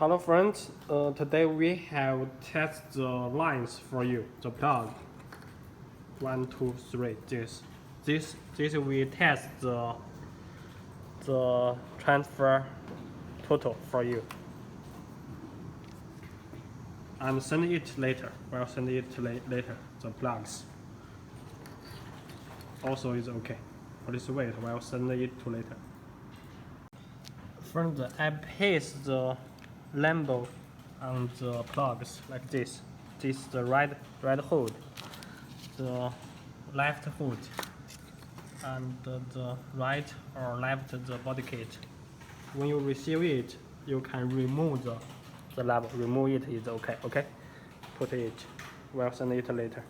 Hello friends, today we have test the lines for you, the plug. 1, 2, 3, this we test the transfer total for you. I'm sending it later. We'll send it later, the plugs. Also is okay. Please wait, we'll send it to later. First, I paste the label on the plugs like this. This is the right hood, the left hood, and the right or left the body kit. When you receive it, you can remove the label. Remove it is okay. Okay, put it. We'll send it later.